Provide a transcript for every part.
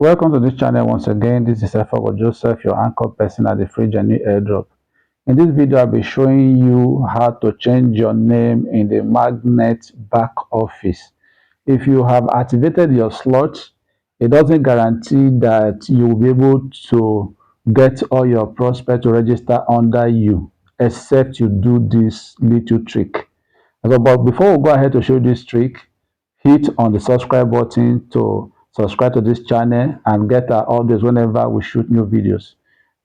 Welcome to this channel once again. This is Joseph, your anchor person at the free genuine airdrop. In this video, I'll be showing you how to change your name in the magnet back office. If you have activated your slot, it doesn't guarantee that you will be able to get all your prospects to register under you, except you do this little trick. But before we go ahead to show you this trick, hit on the subscribe button to subscribe to this channel and get our updates whenever we shoot new videos.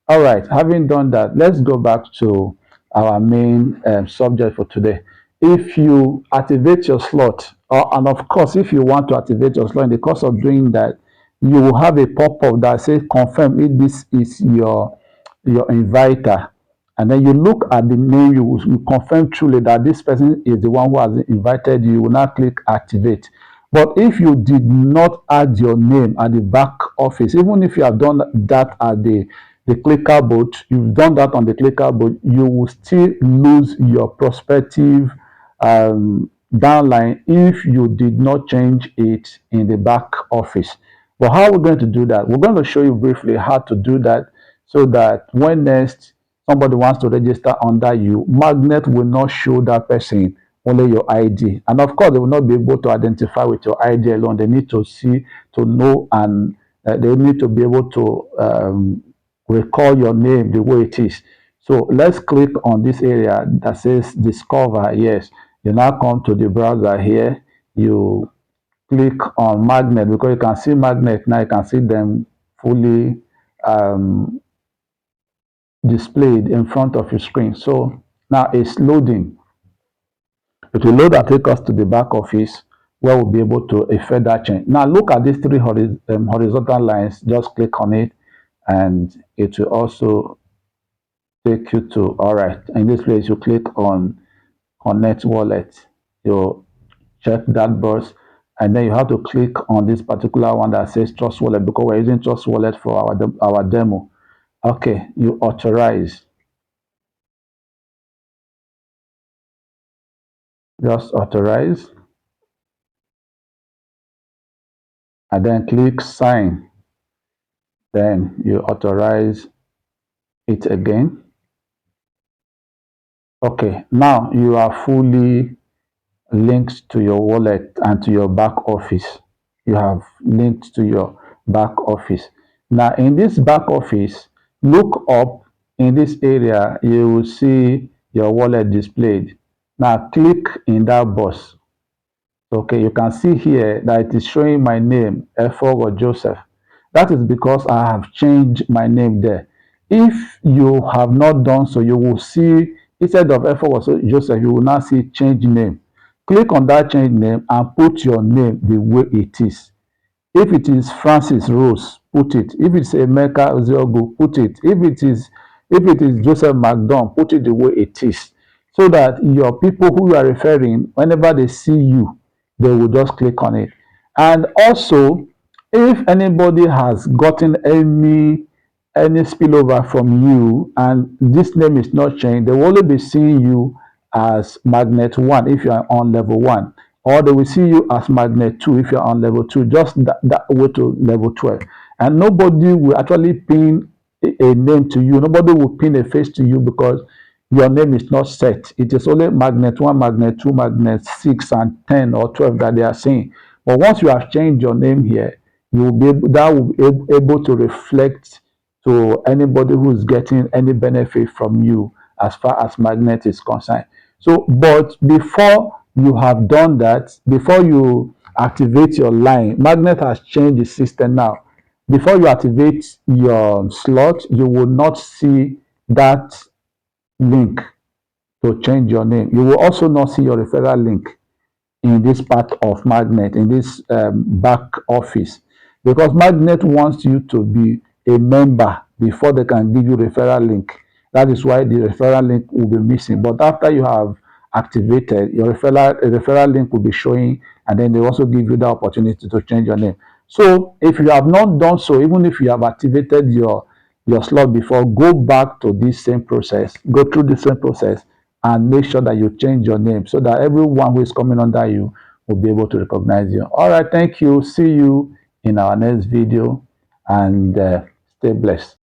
All right, having done that, let's go back to our main subject for today. If you activate your slot, and of course, if you want to activate your slot, in the course of doing that, you will have a pop-up that says confirm if this is your inviter. And then you look at the name, you confirm truly that this person is the one who has invited you. You will now click activate. But if you did not add your name at the back office, even if you have done that at the clicker board, you've done that on the clicker board, you will still lose your prospective downline if you did not change it in the back office. But how are we going to do that? We're going to show you briefly how to do that so that when next somebody wants to register under you, Magnet will not show that person, only your ID. And of course, they will not be able to identify with your ID alone. They need to see, to know, and they need to be able to recall your name the way it is. So let's click on this area that says discover. Yes, you now come to the browser here. You click on Magnet because you can see Magnet now. You can see them fully displayed in front of your screen. So now it's loading. It will load and take us to the back office where we'll be able to effect that change. Now look at these three horizontal lines. Just click on it and it will also take you to, all right, in this place you click on connect wallet. You check that box and then you have to click on this particular one that says trust wallet because we're using trust wallet for our demo. Okay, you authorize. Just authorize and then click sign. Then you authorize it again. Okay, now you are fully linked to your wallet and to your back office. You have linked to your back office. Now in this back office, look up in this area, you will see your wallet displayed. Now click in that box. Okay, you can see here that it is showing my name, Efog Joseph. That is because I have changed my name there. If you have not done so, you will see instead of Efog Joseph, you will now see change name. Click on that change name and put your name the way it is. If it is Francis Rose, put it. If it's Emeka Ozeogu, put it. If it is Joseph McDonald, put it the way it is. So that your people who you are referring, whenever they see you, they will just click on it. And also, if anybody has gotten any spillover from you and this name is not changed, they will only be seeing you as Magnet 1 if you are on level 1, or they will see you as Magnet 2 if you are on level 2, just that way to level 12. And nobody will actually pin a name to you. Nobody will pin a face to you because your name is not set. It is only Magnet 1, Magnet 2, Magnet 6, and 10 or 12 that they are saying. But once you have changed your name here, you will be able, that will be able to reflect to anybody who is getting any benefit from you as far as Magnet is concerned. So, but before you have done that, before you activate your line, Magnet has changed the system now. Before you activate your slot, you will not see that link to change your name. You will also not see your referral link in this part of Magnet, in this back office, because Magnet wants you to be a member before they can give you referral link. That is why the referral link will be missing. But after you have activated, your referral link will be showing, and then they also give you the opportunity to change your name. So if you have not done so, even if you have activated your slot before, go back to this same process, go through the same process and make sure that you change your name so that everyone who is coming under you will be able to recognize you. All right, thank you. See you in our next video. and stay blessed.